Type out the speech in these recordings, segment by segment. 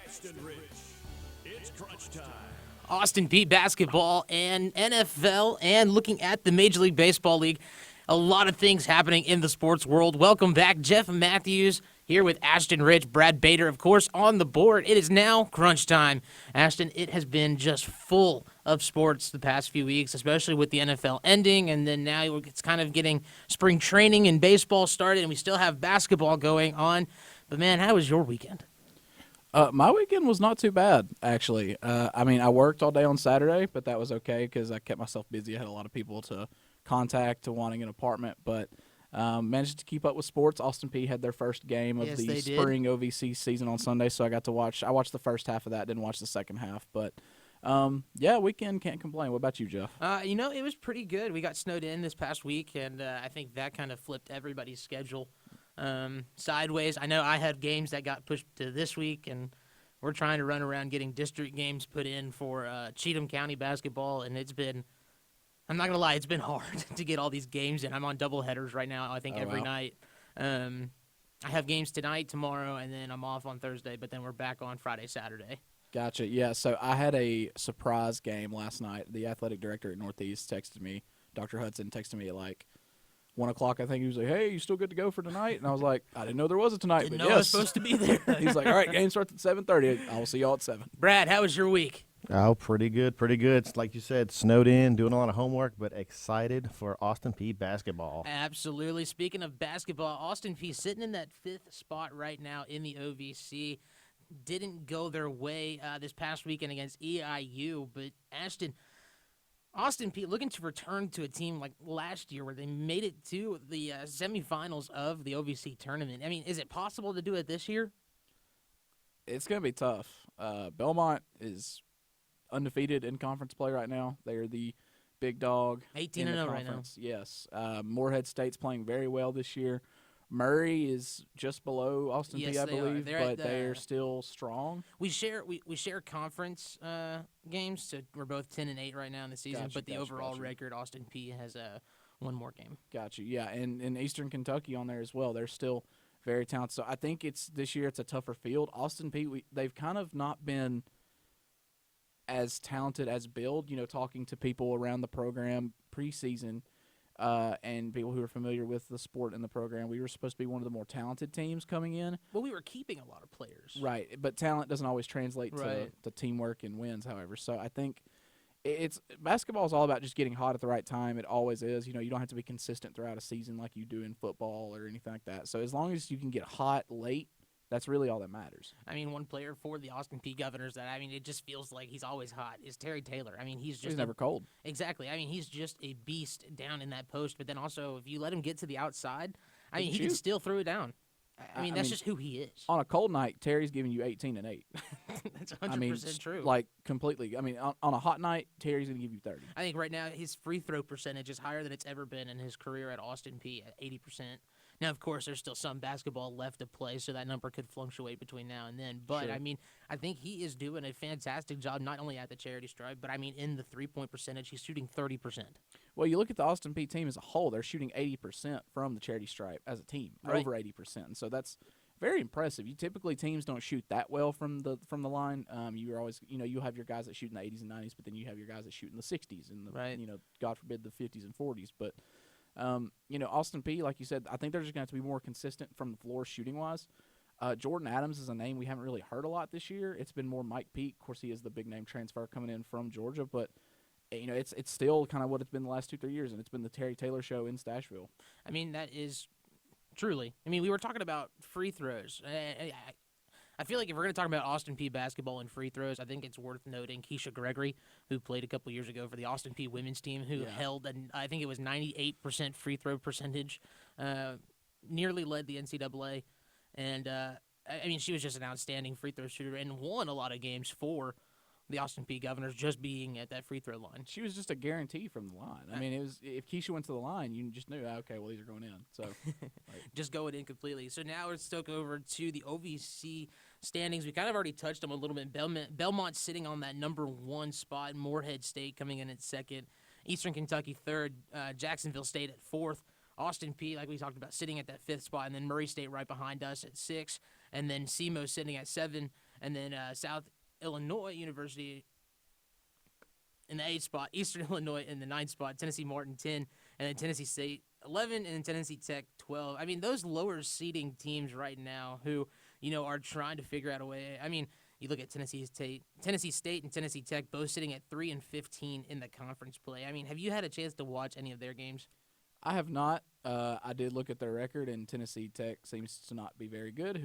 Ashton Rich. It's crunch time. Austin Peay basketball and NFL and looking at the Major League Baseball League. A lot of things happening in the sports world. Welcome back, Jeff Matthews here with Ashton Rich, Brad Bader, of course, on the board. It is now crunch time. Ashton, it has been just full of sports the past few weeks, especially with the NFL ending, and then now it's kind of getting spring training and baseball started, and we still have basketball going on. But, man, how was your weekend? My weekend was not too bad, actually. I worked all day on Saturday, but that was okay because I kept myself busy. I had a lot of people to contact to wanting an apartment, but managed to keep up with sports. Austin Peay had their first game of the spring OVC season on Sunday, so I got to watch. I watched the first half of that, didn't watch the second half, but weekend, can't complain. What about you, Jeff? It was pretty good. We got snowed in this past week, and I think that kind of flipped everybody's schedule sideways. I know I had games that got pushed to this week, and we're trying to run around getting district games put in for Cheatham County basketball, and it's been, I'm not going to lie, it's been hard to get all these games in. I'm on double headers right now, I think, every night. I have games tonight, tomorrow, and then I'm off on Thursday, but then we're back on Friday, Saturday. Gotcha. Yeah, so I had a surprise game last night. The athletic director at Northeast texted me, Dr. Hudson texted me at like 1 o'clock, I think. He was like, hey, you still good to go for tonight? And I was like, I didn't know there was a tonight, Didn't but know yes. I was supposed to be there. He's like, all right, game starts at 7:30. I will see y'all at 7. Brad, how was your week? Oh, pretty good, pretty good. It's like you said, snowed in, doing a lot of homework, but excited for Austin Peay basketball. Absolutely. Speaking of basketball, Austin Peay sitting in that 5th spot right now in the OVC. Didn't go their way this past weekend against EIU, but Ashton, Austin Peay looking to return to a team like last year where they made it to the semifinals of the OVC tournament. I mean, is it possible to do it this year? It's going to be tough. Belmont is undefeated in conference play right now. They are the big dog 18-0 right now. Yes. Morehead State's playing very well this year. Murray is just below Austin Peay, I believe, but they are still strong. We share conference games, so we're both 10-8 right now in the season. But the overall record, Austin Peay has one more game. Gotcha. Yeah, and in Eastern Kentucky on there as well. They're still very talented. So I think this year it's a tougher field. Austin Peay, they've kind of not been as talented as Build. Talking to people around the program preseason. And people who are familiar with the sport and the program, we were supposed to be one of the more talented teams coming in. Well, we were keeping a lot of players. Right, but talent doesn't always translate to teamwork and wins, however. So I think basketball is all about just getting hot at the right time. It always is. You don't have to be consistent throughout a season like you do in football or anything like that. So as long as you can get hot late, that's really all that matters. I mean, one player for the Austin Peay Governors that, it just feels like he's always hot is Terry Taylor. He's never cold. Exactly. He's just a beast down in that post. But then also, if you let him get to the outside, he can still throw it down. That's just who he is. On a cold night, Terry's giving you 18 and 8. That's 100% true. Like, completely. On a hot night, Terry's going to give you 30. I think right now his free throw percentage is higher than it's ever been in his career at Austin Peay at 80%. Now, of course, there's still some basketball left to play, so that number could fluctuate between now and then. But, sure. I think he is doing a fantastic job, not only at the charity stripe, but, in the three-point percentage, he's shooting 30%. Well, you look at the Austin Peay team as a whole, they're shooting 80% from the charity stripe as a team, over 80%. And so that's very impressive. Teams don't shoot that well from the line. You're always, you have your guys that shoot in the 80s and 90s, but then you have your guys that shoot in the 60s and God forbid, the 50s and 40s. But Austin Peay, like you said, I think they're just going to have to be more consistent from the floor shooting-wise. Jordan Adams is a name we haven't really heard a lot this year. It's been more Mike Peake. Of course, he is the big-name transfer coming in from Georgia, but it's still kind of what it's been the last 2-3 years, and it's been the Terry Taylor show in Stashville. That is truly. We were talking about free throws. I feel like if we're going to talk about Austin Peay basketball and free throws, I think it's worth noting Keisha Gregory, who played a couple years ago for the Austin Peay women's team, who held, I think it was 98% free throw percentage, nearly led the NCAA. And, she was just an outstanding free throw shooter and won a lot of games for the Austin Peay Governors just being at that free throw line. She was just a guarantee from the line. It was if Keisha went to the line, you just knew, okay, well, these are going in. So just going in completely. So now let's talk over to the OVC standings. We kind of already touched them a little bit. Belmont sitting on that number 1 spot. Morehead State coming in at 2nd. Eastern Kentucky 3rd. Jacksonville State at 4th. Austin Peay, like we talked about, sitting at that 5th spot. And then Murray State right behind us at 6. And then SEMO sitting at 7. And then South Illinois University in the 8th spot, Eastern Illinois in the 9th spot, Tennessee Martin 10, and then Tennessee State 11, and then Tennessee Tech 12. I mean, those lower seeding teams right now who, are trying to figure out a way. I mean, you look at Tennessee State and Tennessee Tech both sitting at 3 and 15 in the conference play. I mean, have you had a chance to watch any of their games? I have not. I did look at their record, and Tennessee Tech seems to not be very good.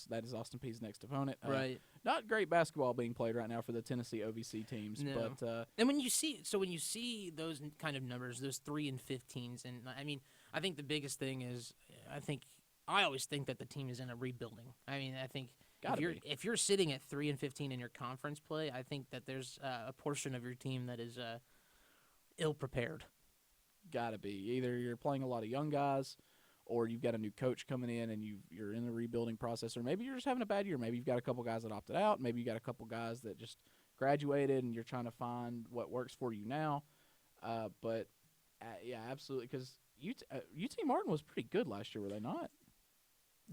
That is Austin Peay's next opponent. Right. Not great basketball being played right now for the Tennessee OVC teams. No. But and when you see those kind of numbers, those 3 and 15s, and I mean, I think the biggest thing is, I always think that the team is in a rebuilding. I mean, I think if you're sitting at 3 and 15 in your conference play, I think that there's a portion of your team that is ill prepared. Gotta be. Either you're playing a lot of young guys, or you've got a new coach coming in and you're in the rebuilding process, or maybe you're just having a bad year. Maybe you've got a couple guys that opted out. Maybe you got a couple guys that just graduated and you're trying to find what works for you now. But yeah, absolutely. Because UT Martin was pretty good last year, were they not?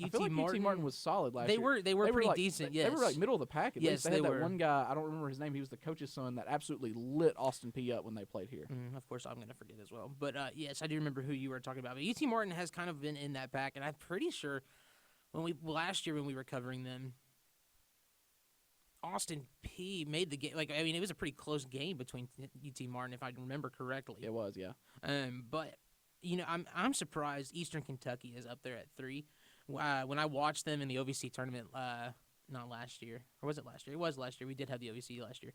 I feel like UT Martin was solid last year. They were pretty decent, yes. They were like middle of the pack at least. They had that one guy, I don't remember his name, he was the coach's son that absolutely lit Austin Peay up when they played here. Of course, I'm going to forget as well. But yes, I do remember who you were talking about. But UT Martin has kind of been in that pack, and I'm pretty sure last year when we were covering them, Austin Peay made the game. It was a pretty close game between UT Martin, if I remember correctly. It was, yeah. But I'm surprised Eastern Kentucky is up there at 3. When I watched them in the OVC tournament, not last year, or was it last year? It was last year. We did have the OVC last year.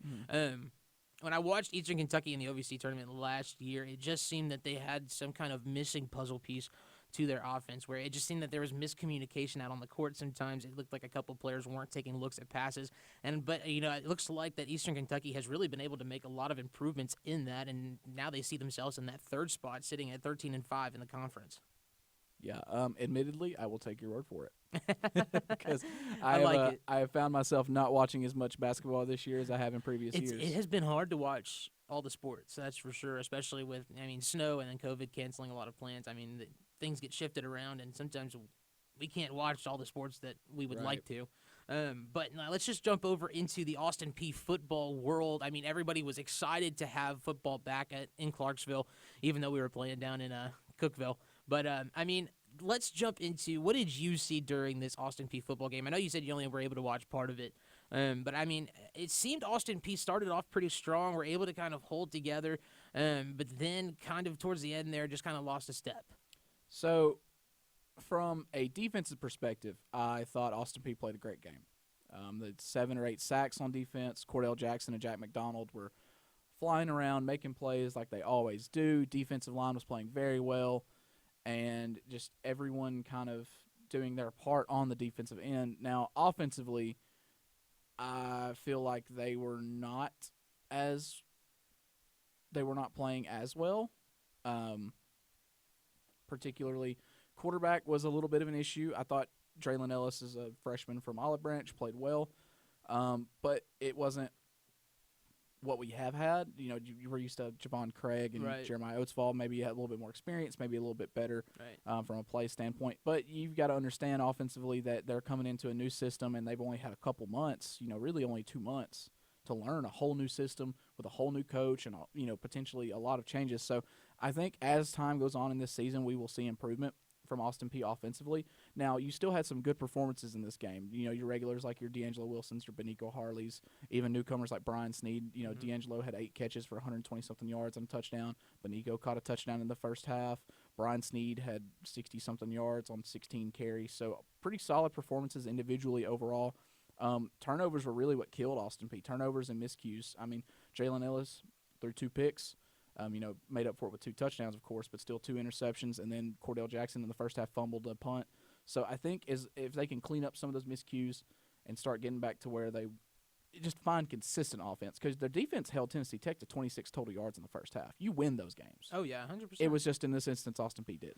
When I watched Eastern Kentucky in the OVC tournament last year, it just seemed that they had some kind of missing puzzle piece to their offense, where it just seemed that there was miscommunication out on the court sometimes. It looked like a couple players weren't taking looks at passes. But it looks like that Eastern Kentucky has really been able to make a lot of improvements in that, and now they see themselves in that 3rd spot, sitting at 13-5 in the conference. Yeah, admittedly, I will take your word for it. Because I have found myself not watching as much basketball this year as I have in previous years. It has been hard to watch all the sports, that's for sure, especially with, snow and then COVID canceling a lot of plans. Things get shifted around, and sometimes we can't watch all the sports that we would like to. But now let's just jump over into the Austin Peay football world. Everybody was excited to have football back in Clarksville, even though we were playing down in Cookeville. But, let's jump into what did you see during this Austin Peay football game? I know you said you only were able to watch part of it. But, it seemed Austin Peay started off pretty strong. Were able to kind of hold together. But then kind of towards the end there just kind of lost a step. So, from a defensive perspective, I thought Austin Peay played a great game. The 7 or 8 sacks on defense. Cordell Jackson and Jack McDonald were flying around, making plays like they always do. Defensive line was playing very well. And just everyone kind of doing their part on the defensive end. Now, offensively, I feel like they were not playing as well. Particularly, quarterback was a little bit of an issue. I thought Draylon Ellis, is a freshman from Olive Branch, played well. But it wasn't what we have had. You were used to Javon Craig and Jeremiah Oatsfall. Maybe you had a little bit more experience, maybe a little bit better from a play standpoint. But you've got to understand offensively that they're coming into a new system, and they've only had a couple months, really only 2 months, to learn a whole new system with a whole new coach and, potentially a lot of changes. So I think as time goes on in this season, we will see improvement from Austin Peay offensively. Now, you still had some good performances in this game. Your regulars like your D'Angelo Wilsons, your Benico Harleys, even newcomers like Brian Sneed. D'Angelo had 8 catches for 120-something yards and a touchdown. Benico caught a touchdown in the first half. Brian Sneed had 60-something yards on 16 carries. So pretty solid performances individually overall. Turnovers were really what killed Austin Peay. Turnovers and miscues. Jalen Ellis threw 2 picks. Made up for it with 2 touchdowns, of course, but still 2 interceptions. And then Cordell Jackson in the first half fumbled a punt. So I think if they can clean up some of those miscues and start getting back to where they just find consistent offense, because their defense held Tennessee Tech to 26 total yards in the first half. You win those games. Oh, yeah, 100%. It was just in this instance Austin Peay did.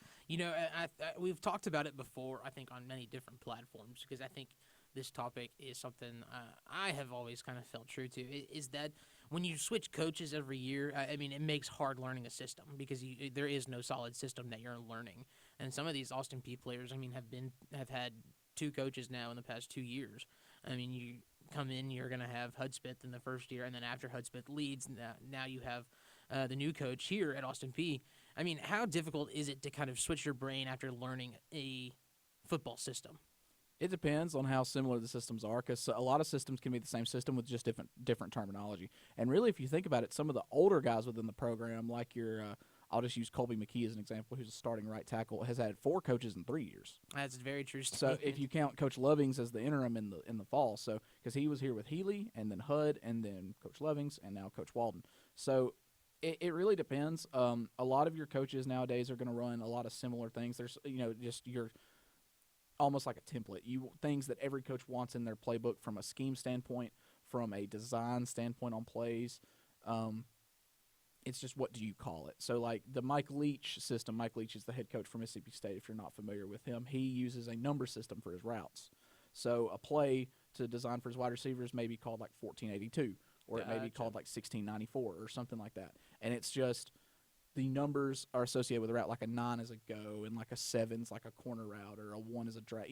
We've talked about it before, I think, on many different platforms, because I think this topic is something I have always kind of felt true to, is that when you switch coaches every year, it makes hard learning a system, because there is no solid system that you're learning. And some of these Austin Peay players, have had 2 coaches now in the past 2 years. come in, you're going to have Hudspeth in the first year, and then after Hudspeth leads, now you have the new coach here at Austin Peay. I mean, how difficult is it to kind of switch your brain after learning a football system? It depends on how similar the systems are, because a lot of systems can be the same system with just different terminology. And really, if you think about it, some of the older guys within the program, like your I'll just use Colby McKee as an example, who's a starting right tackle, has had 4 coaches in 3 years. That's very true. So if you count Coach Lovings as the interim in the fall, so because he was here with Healy and then Hud and then Coach Lovings and now Coach Walden. So it really depends. A lot of your coaches nowadays are going to run a lot of similar things. There's just your almost like a template. Things that every coach wants in their playbook from a scheme standpoint, from a design standpoint on plays. It's just, what do you call it? So like the Mike Leach system, Mike Leach is the head coach for Mississippi State, if you're not familiar with him. He uses a number system for his routes. So a play to design for his wide receivers may be called like 1482, or it may be called like 1694 or something like that. And it's just the numbers are associated with a route, like a 9 is a go, and like a 7's like a corner route, or a 1 is a drag.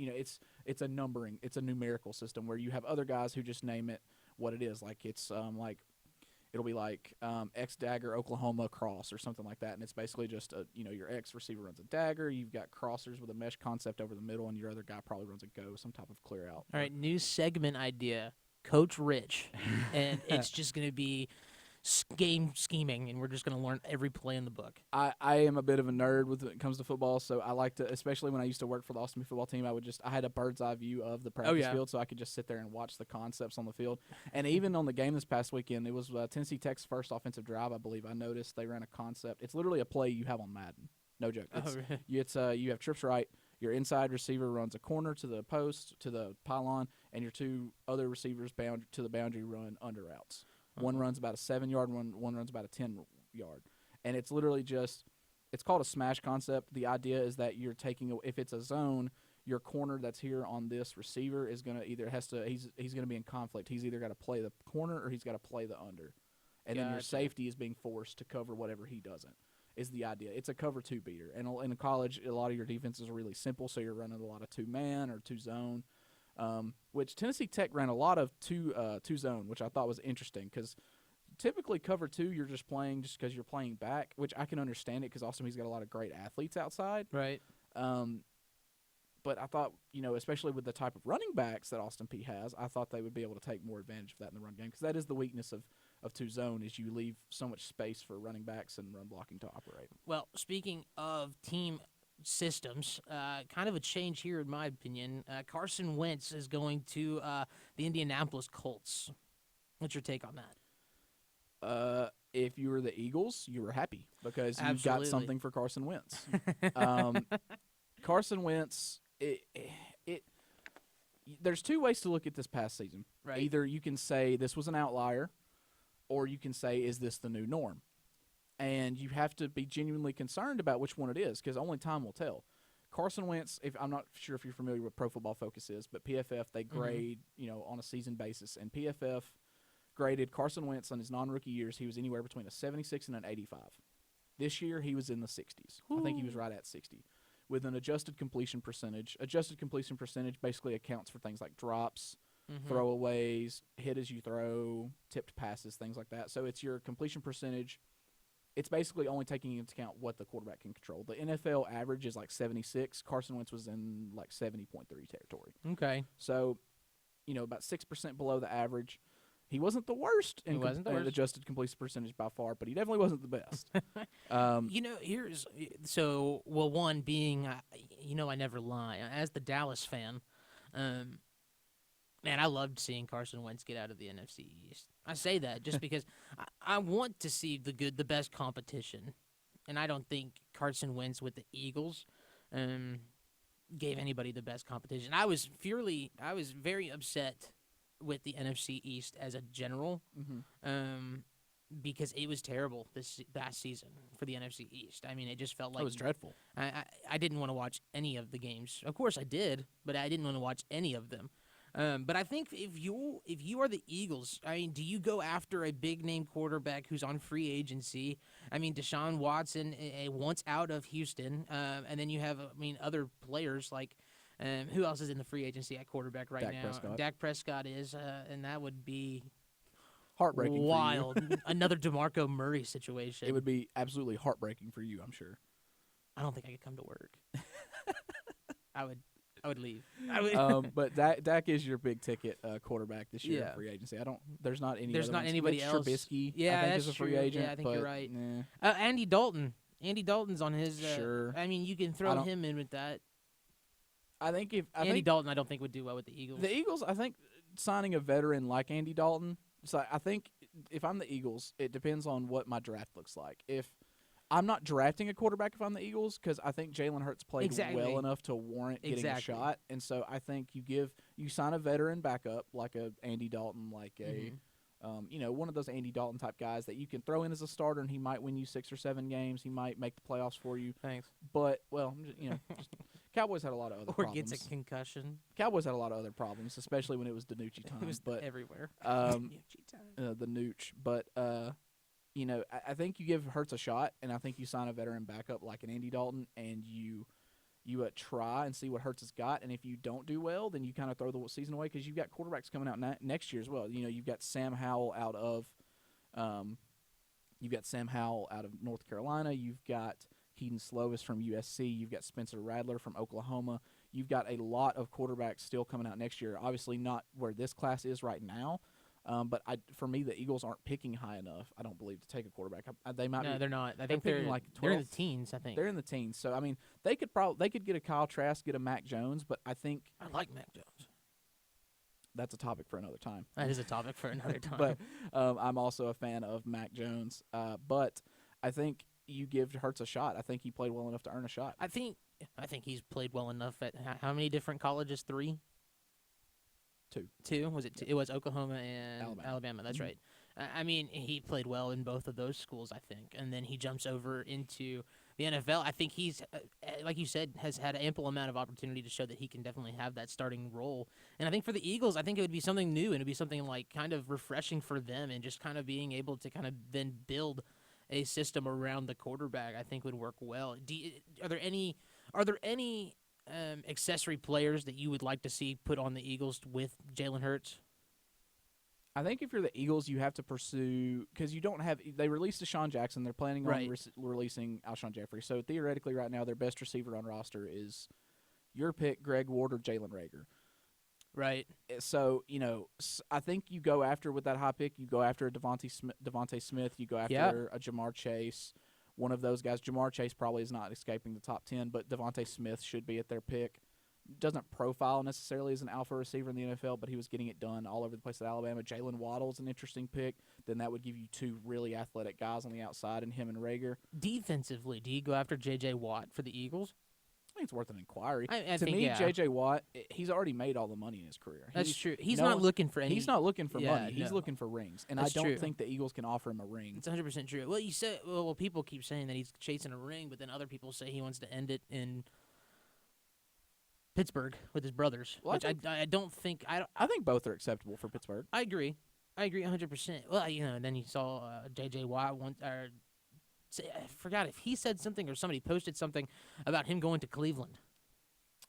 It's a numbering, it's a numerical system where you have other guys who just name it what it is. Like it's like it'll be like X dagger Oklahoma cross or something like that, and it's basically just your X receiver runs a dagger. You've got crossers with a mesh concept over the middle, and your other guy probably runs a go, some type of clear out. All right, new segment idea, Coach Rich, and it's just going to be game scheming, and we're just going to learn every play in the book. I am a bit of a nerd when it comes to football, so I like to, especially when I used to work for the Austin Peay football team, I had a bird's eye view of the practice field, so I could just sit there and watch the concepts on the field. And even on the game this past weekend, it was Tennessee Tech's first offensive drive, I believe. I noticed they ran a concept. It's literally a play you have on Madden. No joke. You have trips right. Your inside receiver runs a corner to the post, to the pylon, and your 2 other receivers to the boundary run under routes. One runs about a 7-yard, one runs about a 10-yard. And it's literally it's called a smash concept. The idea is that you're taking, if it's a zone, your corner that's here on this receiver is going to he's going to be in conflict. He's either got to play the corner or he's got to play the under. And then your safety is being forced to cover whatever he doesn't, is the idea. It's a cover 2 beater. And in college, a lot of your defenses are really simple, so you're running a lot of 2-man or 2-zone. Which Tennessee Tech ran a lot of 2-zone, which I thought was interesting, because typically cover 2 you're just playing just because you're playing back, which I can understand it because Austin Peay's got a lot of great athletes outside. Right. But I thought, especially with the type of running backs that Austin Peay has, I thought they would be able to take more advantage of that in the run game, because that is the weakness of 2-zone, is you leave so much space for running backs and run blocking to operate. Well, speaking of team systems, kind of a change here in my opinion. Carson Wentz is going to the Indianapolis Colts. What's your take on that? If you were the Eagles, you were happy because you Absolutely. got something for Carson Wentz. Carson Wentz, there's 2 ways to look at this past season. Right. Either you can say this was an outlier, or you can say, is this the new norm? And you have to be genuinely concerned about which one it is, because only time will tell. Carson Wentz, I'm not sure if you're familiar with Pro Football Focus is, but PFF, they grade, on a season basis. And PFF graded Carson Wentz on his non-rookie years. He was anywhere between a 76 and an 85. This year, he was in the 60s. Ooh. I think he was right at 60. With an adjusted completion percentage. Adjusted completion percentage basically accounts for things like drops, throwaways, hit as you throw, tipped passes, things like that. So it's your completion percentage. It's basically only taking into account what the quarterback can control. The NFL average is like 76. Carson Wentz was in like 70.3 territory. Okay. So, about 6% below the average. He wasn't the worst in adjusted completion percentage by far, but he definitely wasn't the best. One being, I never lie. As the Dallas fan, man, I loved seeing Carson Wentz get out of the NFC East. I say that just because I want to see the best competition, and I don't think Carson Wentz with the Eagles gave anybody the best competition. I was very upset with the NFC East as a general, because it was terrible this last season for the NFC East. I mean, it just felt like it was dreadful. I didn't want to watch any of the games. Of course, I did, but I didn't want to watch any of them. But I think if you are the Eagles, I mean, do you go after a big name quarterback who's on free agency? I mean, Deshaun Watson wants out of Houston, and then you have other players like Who else is in the free agency at quarterback right Dak now? Prescott. Dak Prescott is, and that would be Heartbreaking wild. for you. Another DeMarco Murray situation. It would be absolutely heartbreaking for you, I'm sure. I don't think I could come to work. I would leave. I would. But Dak is your big ticket quarterback this year in free agency. There's not any. There's other not ones. anybody Mitch else. Trubisky, Yeah, I think that's is a free true. agent. Yeah, I think but, you're right. Nah. Andy Dalton. Andy Dalton's on his. Sure. I mean, you can throw him in with that. Andy Dalton, I don't think would do well with the Eagles. The Eagles, I think, signing a veteran like Andy Dalton. So I think if I'm the Eagles, it depends on what my draft looks like. If I'm not drafting a quarterback if I'm the Eagles because I think Jalen Hurts played well enough to warrant getting a shot, and so I think you sign a veteran backup like a Andy Dalton, like a one of those Andy Dalton type guys that you can throw in as a starter, and he might win you 6 or 7 games. He might make the playoffs for you. Thanks. But Cowboys had a lot of other or problems. gets a concussion. Cowboys had a lot of other problems, especially when it was DiNucci time. It was but everywhere. DiNucci time. The Nooch, but. I think you give Hurts a shot, and I think you sign a veteran backup like an Andy Dalton, and you try and see what Hurts has got. And if you don't do well, then you kind of throw the season away because you've got quarterbacks coming out next year as well. You've got Sam Howell out of North Carolina. You've got Keaton Slovis from USC. You've got Spencer Rattler from Oklahoma. You've got a lot of quarterbacks still coming out next year. Obviously, not where this class is right now. But for me, the Eagles aren't picking high enough, I don't believe, to take a quarterback. They might. No, they're not. I think picking like 12th. They're in the teens. I think they're in the teens. So I mean, they could get a Kyle Trask, get a Mac Jones, but I think I like Mac Jones. That's a topic for another time. That is a topic for another time. But I'm also a fan of Mac Jones. But I think you give Hurts a shot. I think he played well enough to earn a shot. I think he's played well enough at how many different colleges? 3. 2 was it? It was Oklahoma and Alabama. That's right. I mean, he played well in both of those schools, I think, and then he jumps over into the NFL. I think he's, like you said, has had an ample amount of opportunity to show that he can definitely have that starting role. And I think for the Eagles, I think it would be something new and it'd be something like kind of refreshing for them, and just kind of being able to kind of then build a system around the quarterback. I think would work well. Are there any accessory players that you would like to see put on the Eagles with Jalen Hurts? I think if you're the Eagles, you have to pursue, because you don't have. They released Deshaun Jackson. They're planning on releasing Alshon Jeffrey. So theoretically, right now, their best receiver on roster is your pick, Greg Ward or Jalen Reagor. Right. So I think you go after with that high pick. You go after a Devontae Smith. You go after a Jamar Chase. One of those guys. Jamar Chase probably is not escaping the top 10, but Devontae Smith should be at their pick. Doesn't profile necessarily as an alpha receiver in the NFL, but he was getting it done all over the place at Alabama. Jalen Waddle's an interesting pick. Then that would give you 2 really athletic guys on the outside, and him and Reagor. Defensively, do you go after J.J. Watt for the Eagles? I think it's worth an inquiry. I to think, me, J.J. Watt, he's already made all the money in his career. That's true. He's not looking for any. He's not looking for money. He's looking for rings, and That's I don't true. think the Eagles can offer him a ring. It's 100% true. Well, you said, people keep saying that he's chasing a ring, but then other people say he wants to end it in Pittsburgh with his brothers, which I don't think. I think both are acceptable for Pittsburgh. I agree 100%. Well, then you saw J.J. Watt I forgot if he said something or somebody posted something about him going to Cleveland.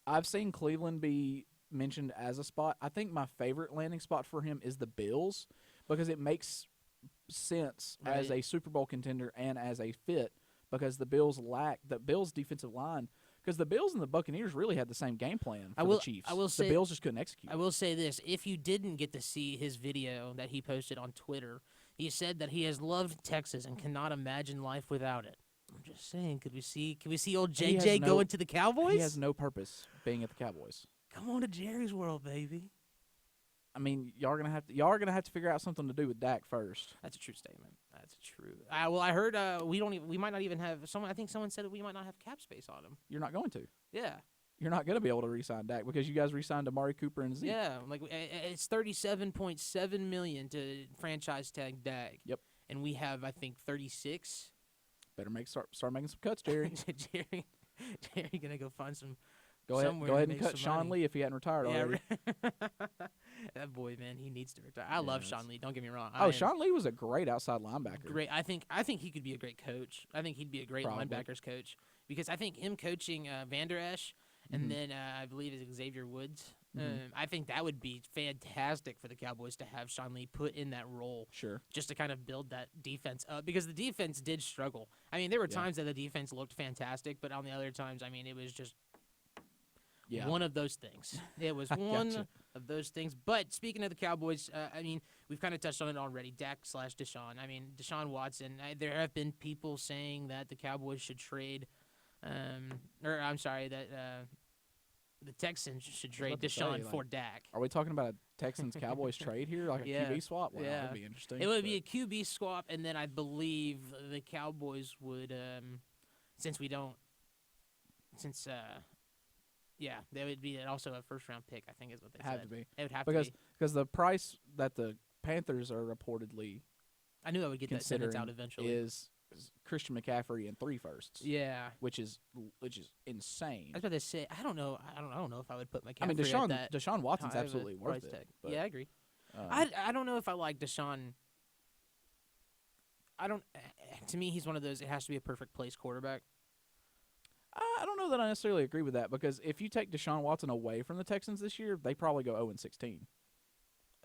I've seen Cleveland be mentioned as a spot. I think my favorite landing spot for him is the Bills, because it makes sense as a Super Bowl contender and as a fit, because the Bills defensive line. Because the Bills and the Buccaneers really had the same game plan for the Chiefs. The Bills just couldn't execute. I will say this. If you didn't get to see his video that he posted on Twitter, he said that he has loved Texas and cannot imagine life without it. I'm just saying, can we see old JJ going to the Cowboys? He has no purpose being at the Cowboys. Come on to Jerry's World, baby. I mean, y'all are gonna have to figure out something to do with Dak first. That's a true statement. That's true. I heard we might not even have someone. I think someone said that we might not have cap space on him. You're not going to. Yeah. You're not going to be able to re-sign Dak because you guys re-signed Amari Cooper and Zeke. Yeah, like it's $37.7 million to franchise tag Dak. Yep. And we have, I think, 36. Better start making some cuts, Jerry. Jerry gonna go find some. Go ahead and cut Sean Lee if he hadn't retired already. That boy, man, he needs to retire. I love Sean Lee. Don't get me wrong. Sean Lee was a great outside linebacker. Great. I think he could be a great coach. I think he'd be a great linebackers coach, because I think him coaching Van Der Esch and then I believe it's Xavier Woods. I think that would be fantastic for the Cowboys to have Sean Lee put in that role. Sure. Just to kind of build that defense up, because the defense did struggle. I mean, there were times that the defense looked fantastic, but on the other times, I mean, it was just one of those things. It was one of those things. But speaking of the Cowboys, I mean, we've kind of touched on it already. Dak/Deshaun. I mean, Deshaun Watson. There have been people saying that the Cowboys should trade, that the Texans should trade Deshaun for Dak. Are we talking about a Texans-Cowboys trade here, like a QB swap? Wow, yeah, that'd be interesting. It would be a QB swap, and then I believe the Cowboys would, they would be also a first-round pick, I think is what they said. To be. It would have to be. Because the price that the Panthers are reportedly I knew I would get that sentence out eventually. Is Christian McCaffrey and 3 firsts. Yeah, which is insane. I was about to say I don't know if I would put McCaffrey. I mean, Deshaun Watson's absolutely worth it. But, yeah, I agree. I don't know if I like Deshaun. To me, he's one of those. It has to be a perfect place quarterback. I don't know that I necessarily agree with that, because if you take Deshaun Watson away from the Texans this year, they probably go 0-16.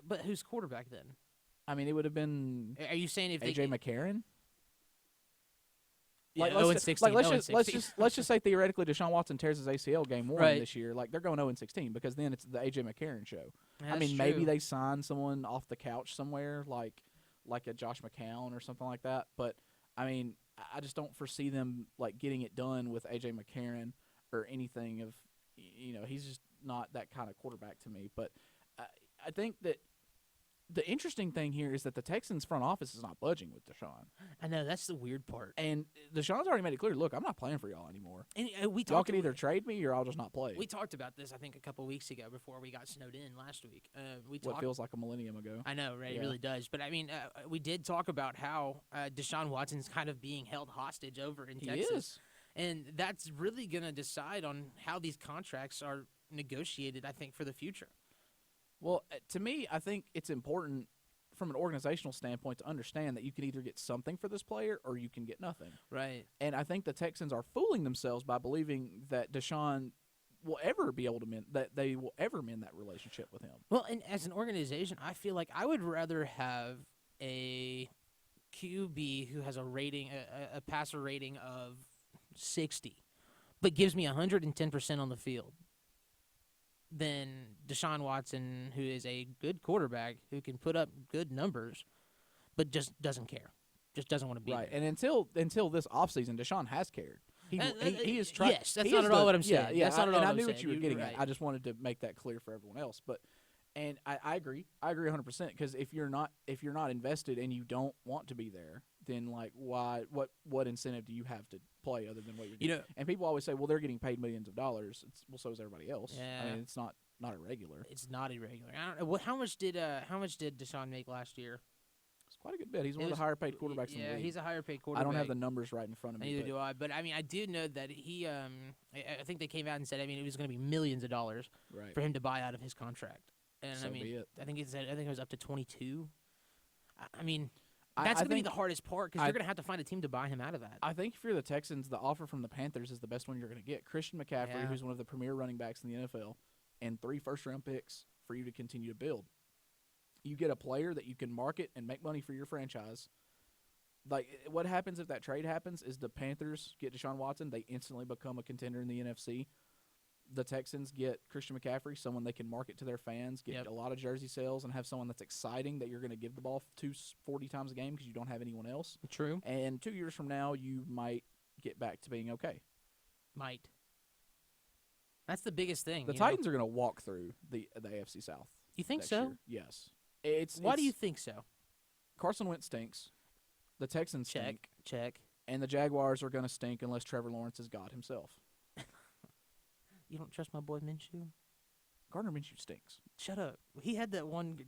But who's quarterback then? I mean, it would have been. Are you saying if AJ McCarron? Yeah, let's just say theoretically Deshaun Watson tears his ACL game 1 this year. Like, they're going 0-16 because then it's the AJ McCarron show. That's I mean, true. maybe they sign someone off the couch somewhere, like a Josh McCown or something like that. But I mean, I just don't foresee them like getting it done with AJ McCarron or anything of, he's just not that kind of quarterback to me. But I think that the interesting thing here is that the Texans front office is not budging with Deshaun. I know, that's the weird part. And Deshaun's already made it clear, look, I'm not playing for y'all anymore. And y'all can either trade me or I'll just not play. We talked about this, I think, a couple weeks ago before we got snowed in last week. What feels like a millennium ago. I know, right? Yeah. It really does. But, I mean, we did talk about how Deshaun Watson's kind of being held hostage over in Texas. He is. And that's really going to decide on how these contracts are negotiated, I think, for the future. Well, to me, I think it's important from an organizational standpoint to understand that you can either get something for this player or you can get nothing. Right. And I think the Texans are fooling themselves by believing that Deshaun will ever be able to mend that relationship with him. Well, and as an organization, I feel like I would rather have a QB who has a rating, a passer rating of 60, but gives me 110% on the field, than Deshaun Watson, who is a good quarterback, who can put up good numbers, but just doesn't care. Just doesn't want to be right. there. And until this offseason, Deshaun has cared. He is trying. Yes, that's not at all what I'm saying. Yeah, that's not at all I I'm knew saying. what you were getting right. at. I just wanted to make that clear for everyone else. But I agree. I agree 100%, because if you're not invested and you don't want to be there, then like why? What incentive do you have to play other than what you're getting? And people always say, well, they're getting paid millions of dollars. So is everybody else. Yeah. I mean, it's not irregular. It's not irregular. I don't know. How much did Deshaun make last year? It's quite a good bit. He's one of the higher paid quarterbacks in the league. Yeah, he's a higher paid quarterback. I don't have the numbers right in front of me. Neither do I. But I mean, I do know that he. I think they came out and said, I mean, it was going to be millions of dollars for him to buy out of his contract. And so I mean, be it. I think it was up to 22. I mean, that's going to be the hardest part, because you're going to have to find a team to buy him out of that. I think if you're the Texans, the offer from the Panthers is the best one you're going to get. Christian McCaffrey, who's one of the premier running backs in the NFL, and 3 first-round picks for you to continue to build. You get a player that you can market and make money for your franchise. Like, what happens if that trade happens is the Panthers get Deshaun Watson. They instantly become a contender in the NFC. The Texans get Christian McCaffrey, someone they can market to their fans, get a lot of jersey sales, and have someone that's exciting that you're going to give the ball 40 times a game because you don't have anyone else. True. And 2 years from now, you might get back to being okay. Might. That's the biggest thing. The Titans are going to walk through the AFC South. You think next so? year. Yes. Why do you think so? Carson Wentz stinks. The Texans stink. Check. And the Jaguars are going to stink unless Trevor Lawrence is God himself. You don't trust my boy Minshew? Gardner Minshew stinks. Shut up. He had that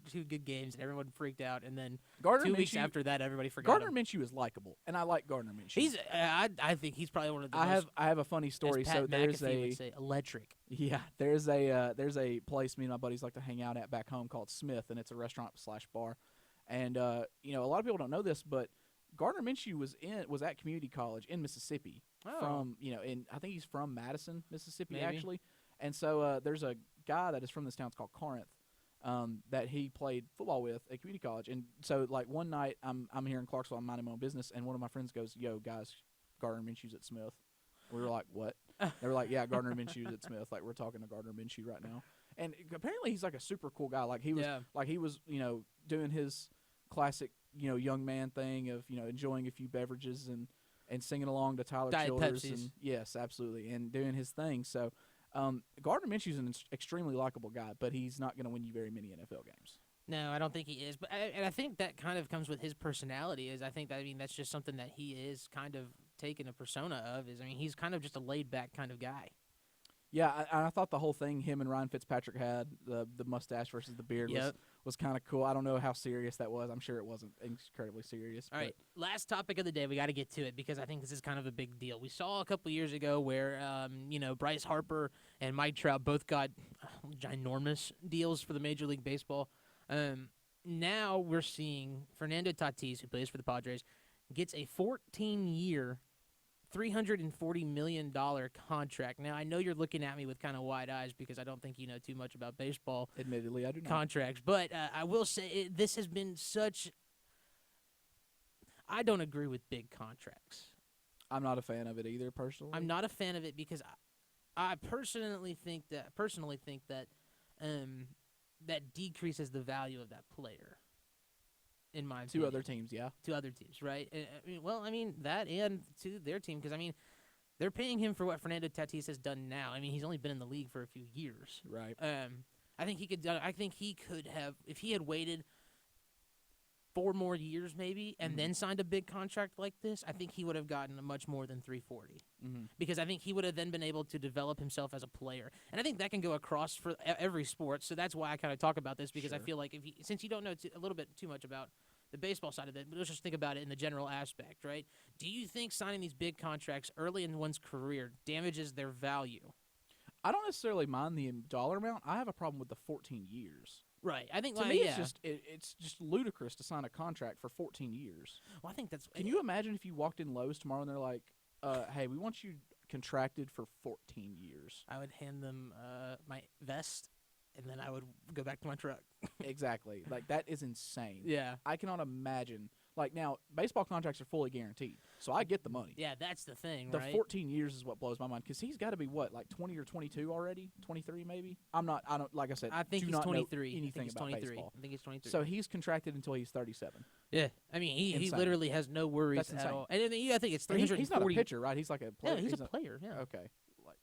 2 good games, and everyone freaked out, and then Gardner 2 weeks Minshew, after that, everybody forgot Gardner him. Minshew is likable, and I like Gardner Minshew. I think he's probably one of the most... I have a funny story. As Pat so there's McAfee would say, electric. Yeah, there's a place me and my buddies like to hang out at back home called Smith, and it's a restaurant/bar. And a lot of people don't know this, but Gardner Minshew was at community college in Mississippi. Oh. From I think he's from Madison, Mississippi, Maybe. actually. And so there's a guy that is from this town. It's called Corinth. That he played football with at community college. And so, like, one night I'm here in Clarksville, I'm minding my own business, and one of my friends goes, "Yo, guys, Gardner Minshew's at Smith." We were like, "What?" They were like, "Yeah, Gardner Minshew's at Smith. Like, we're talking to Gardner Minshew right now." And apparently he's like a super cool guy. Like he was, doing his classic, young man thing of, enjoying a few beverages and singing along to Tyler Diet Childers. Pepsis. And yes, absolutely, and doing his thing. So Gardner Minshew's an extremely likable guy, but he's not going to win you very many NFL games. No, I don't think he is. But I think that kind of comes with his personality. That's just something that he is kind of taking a persona of. He's kind of just a laid back kind of guy. Yeah, I thought the whole thing him and Ryan Fitzpatrick had, the mustache versus the beard, was kind of cool. I don't know how serious that was. I'm sure it wasn't incredibly serious. All right, last topic of the day. We got to get to it because I think this is kind of a big deal. We saw a couple years ago where, Bryce Harper and Mike Trout both got ginormous deals for the Major League Baseball. Now we're seeing Fernando Tatis, who plays for the Padres, gets a 14-year $340 million contract. Now, I know you're looking at me with kind of wide eyes because I don't think you know too much about baseball. Admittedly, I do not. Contracts. But I will say this has been I don't agree with big contracts. I'm not a fan of it either, personally. I'm not a fan of it because I personally think that that decreases the value of that player. In my opinion. To other teams, yeah. To other teams, right? That and to their team because, they're paying him for what Fernando Tatis has done now. He's only been in the league for a few years. Right. I think he could have, if he had waited 4 more years maybe and then signed a big contract like this, I think he would have gotten much more than $340 because I think he would have then been able to develop himself as a player. And I think that can go across for every sport. So that's why I kind of talk about this because I feel like since you don't know a little bit too much about the baseball side of it, but let's just think about it in the general aspect, right? Do you think signing these big contracts early in one's career damages their value? I don't necessarily mind the dollar amount. I have a problem with the 14 years. Right. I think to me, it's just ludicrous to sign a contract for 14 years. Well, I think that's. Can you imagine if you walked in Lowe's tomorrow and they're like, "Hey, we want you contracted for 14 years"? I would hand them my vest, and then I would go back to my truck. Exactly. Like, that is insane. Yeah. I cannot imagine. Like, now, baseball contracts are fully guaranteed, so I get the money. Yeah, that's the thing, the right? 14 years is what blows my mind, because he's got to be, what, like 20 or 22 already? 23 maybe? Like I said, I think do he's not 23. know anything about 23. baseball. I think he's 23. So he's contracted until he's 37. Yeah. He Insane. literally has no worries That's at insane. all. And I think it's 340. He's not a pitcher, right? He's like a player. Yeah, he's a player, yeah. Okay.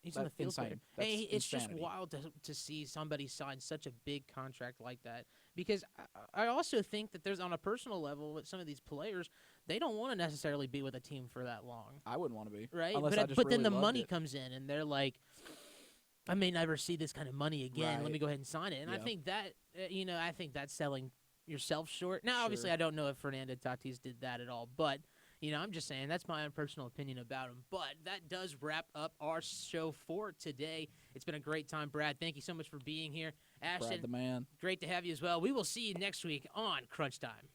He's in the field insane. player. It's just insanity. wild to see somebody sign such a big contract like that. Because I also think that there's, on a personal level, with some of these players, they don't want to necessarily be with a team for that long. I wouldn't want to be. Right? Unless I just but then really the loved money it. comes in, and they're like, I may never see this kind of money again. Right. Let me go ahead and sign it. And I Yeah. think that, I think that's selling yourself short. Now, obviously, Sure. I don't know if Fernando Tatis did that at all, but I'm just saying that's my own personal opinion about him. But that does wrap up our show for today. It's been a great time, Brad. Thank you so much for being here. Ashton, Brad the man. great to have you as well. We will see you next week on Crunch Time.